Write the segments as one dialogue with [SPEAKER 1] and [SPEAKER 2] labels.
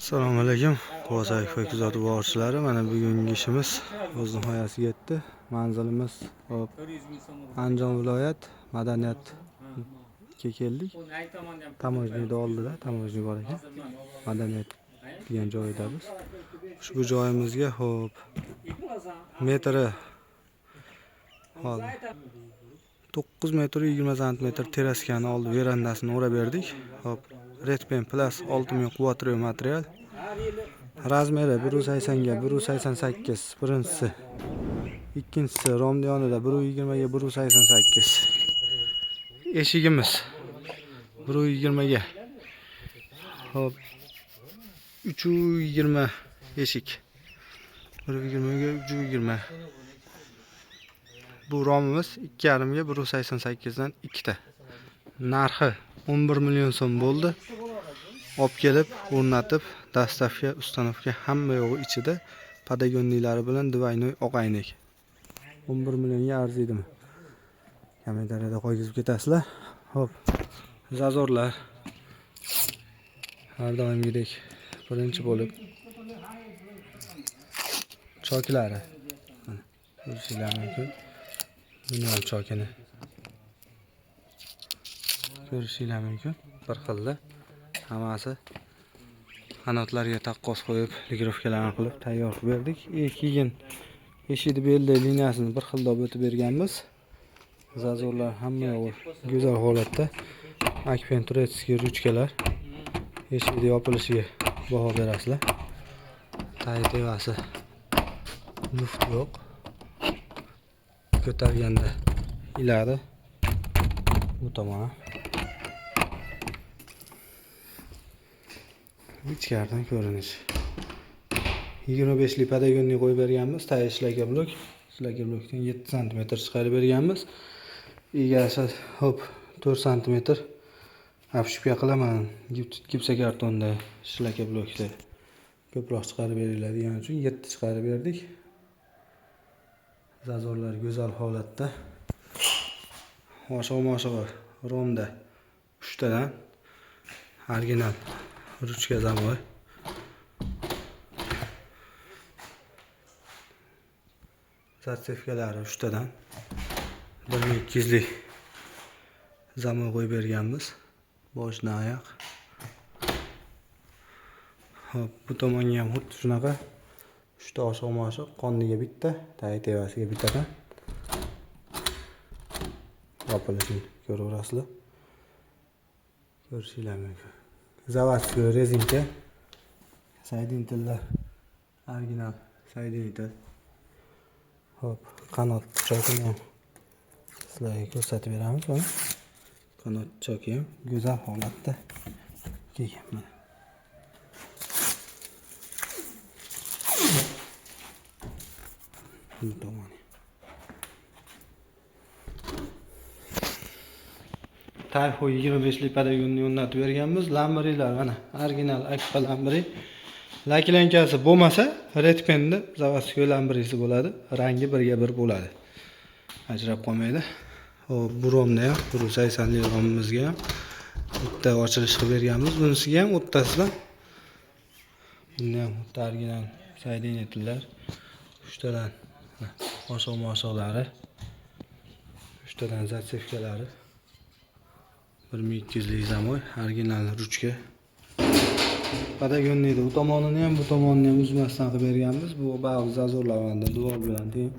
[SPEAKER 1] Assalomu alaykum. Qo'zay kuzatuv borchilari. Mana bugungi ishimiz o'z nihoyasiga yetdi. Manzilimiz Andijon viloyat madaniyatga keldik. Tamojniyda oldida, tamojniy bor ekan. Madaniyat degan joydamiz. Ushbu joyimizga metri 9 metr 20 cm teraskani oldi, verandasini o'rab berdik. Redpen Plus 6000 quvvatli material. Razmeri 180 ga 188, birinchisi. Ikkinchisi romni yonida 120 ga 188. Eshigimiz 120 ga 320 eshik. 120 ga 320. Bu romimiz 2,5 ga 188 dan ikkita. Narxi 11 million so'm bo'ldi. Olib kelib, o'rnatib, dastavka, ustanovka hamma yo'g'i ichida padagonniylari bilan divaynoy oqaynik. 11 millionga arziydimi? Kommentariyada qo'yib ketasizlar. Zazorlar har doimgidek birinchi bo'lib choklari. Ko'rishinglar mumkin. Bunday chokini ko'rishinglar mumkin. Bir xilda hammasi qanotlarga taqqos qo'yib, ligirovkalarni qilib tayyor qilib berdik. Keyin eshikni belda liniyasini bir xilda o'tib berganmiz. Zazorlar hamma yo'g'i go'zal holatda. Akfen turetskiy ruchkalar. Eshikni yopilishiga baho berasizlar. Tevasi luft yo'q. Ko'targanda iladi. Bu tomon. Ichkaridan ko'rinish. 25 lik padagonniy qo'yib berganmiz. Tayyor shlaka blok. Shlaka blokdan 7 cm chiqarib berganmiz. Egasi 4 cm. Afshipka qilaman. Gipsokartonda shlaka blokda ko'proq chiqarib beriladigan uchun 7 chiqarib berdik. Zazorlar go'zal holatda. Moshig'i romda 3 tadan original ruchka zamoy. Zatsevkalari 3 tadan 1200 lik zamoy qo'yib berganmiz. Boshdan oyoq. Bu tomonga ham xuddi shunaqa 3 ta oshiq qondiga bitta, tevasiga bittadan. Yopilishini ko'raverasizlar. Ko'rishinglar mumkin. Заводской rezinka. Saydintillar original saydintil. Qanot chokini ham sizlarga ko'rsatib beramiz. Qanot choki ham go'zal holatda kelgan. Bu tomon. Tayfo 25 lik padagonni o'rnatib berganmiz. Lambrilar mana original akfa lambri. Laklankasi bo'lmasa, Redpen'da заводской lambrisi bo'ladi. Rangi birga bir bo'ladi. Ajrab qolmaydi. Bu romda ham 180 lik romimizga ham bitta ochilish qilib berganmiz. Bunisiga ham o'rtasidan buni ham original saydintillar 3 tadan oshiq-moshiqlari 3 tadan zatsevkalari 1200 lik zamoy, original ruchka. Padagonniyda u tomonini ham, bu tomonini ham uzmasdan qilib berganmiz. Bu ba'zi zazorlardan duol bilan teng.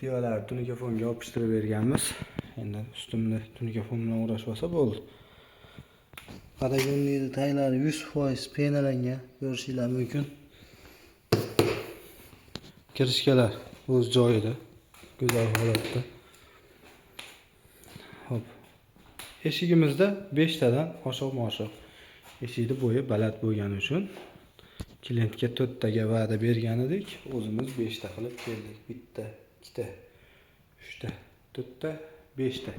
[SPEAKER 1] Devalar tunikafonga yopishtirib berganmiz. Endi ustimda tunikafon bilan uğraşmasa bo'ldi. Padagonniyda taylari 100% penalangan, ko'rishinglar mumkin. Kirishkalar o'z joyida, go'zal holatda. Eshigimizda 5 tadan oshiq-moshiq. Eshikni bo'yi baland bo'lgani uchun klientga 4 taga va'da bergan edik. O'zimiz 5 ta qilib keldik. 1 ta, 2 ta, 3 ta, 4 ta, 5 ta.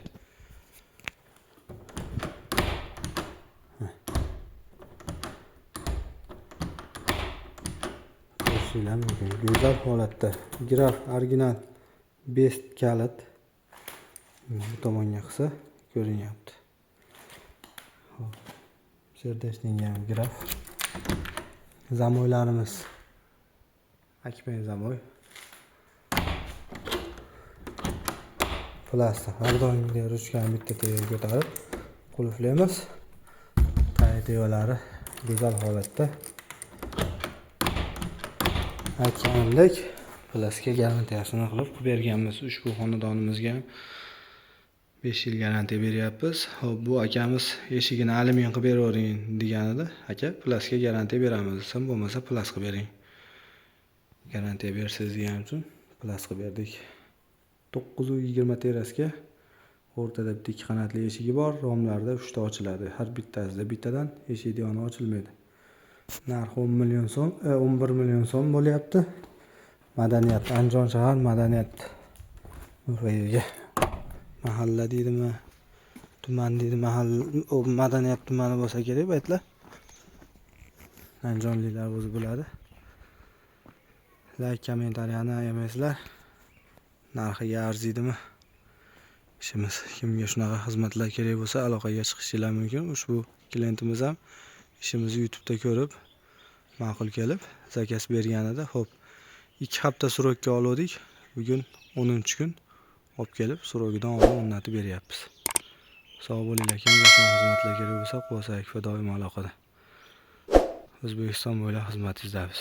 [SPEAKER 1] Ko'rishinglar mumkin. Go'zal holatda. Graf original best kalit. Bu tomonga qilsa ko'rinyapti. Serdeshning ham graf. Zamoylarimiz. Akmen zamoy. Plastik. Har doimgi ruchkani bitta teraga ko'tarib qulflaymiz. Tag devorlari go'zal holatda. Aytganimdek, plastikka garantiyasini qilib berganmiz. Ushbu xonadonimizga 5 yil garantiya beryapmiz. Xo'p, bu akamiz eshigini alyumin qilib beravering deganida, aka plastikka garantiya beramiz desam, bo'lmasa plastik qilib bering. Garantiya bersiz degan uchun plastik qilib berdik. 920 terasga o'rtada bitta ikki qanotli eshigi bor. Romlarda 3 ta ochiladi. Har bittasida bittadan eshik yoni ochilmaydi. Narxi 10 million so'm, 11 million so'm bo'lyapti. Madaniyat, Andijon shahar Madaniyat muhayyiga. Mahalla deydimi, tuman deydi, Madaniyat tumani bo'lsa kerak bu aytlar. Andijonliklar o'zi bo'ladi. Like, kommentariyani ayamaysizlar. Narxiga arziydimi? Ishimiz. Kimga shunaqa xizmatlar kerak bo'lsa, aloqaga chiqishingiz mumkin. Ushbu klientimiz ham ishimizni YouTube'da ko'rib, ma'qul kelib, zakaz berganida, xo'p, 2 hafta surokka oldik. Bugun 10-kun olib kelib, surogidan oldin o'rnatib beryapmiz. Sog' bo'linglar. Kimga shunaqa xizmatlar kerak bo'lsa, qo'lsak va doimo aloqada. O'zbekiston bo'ylab xizmatingizdamiz.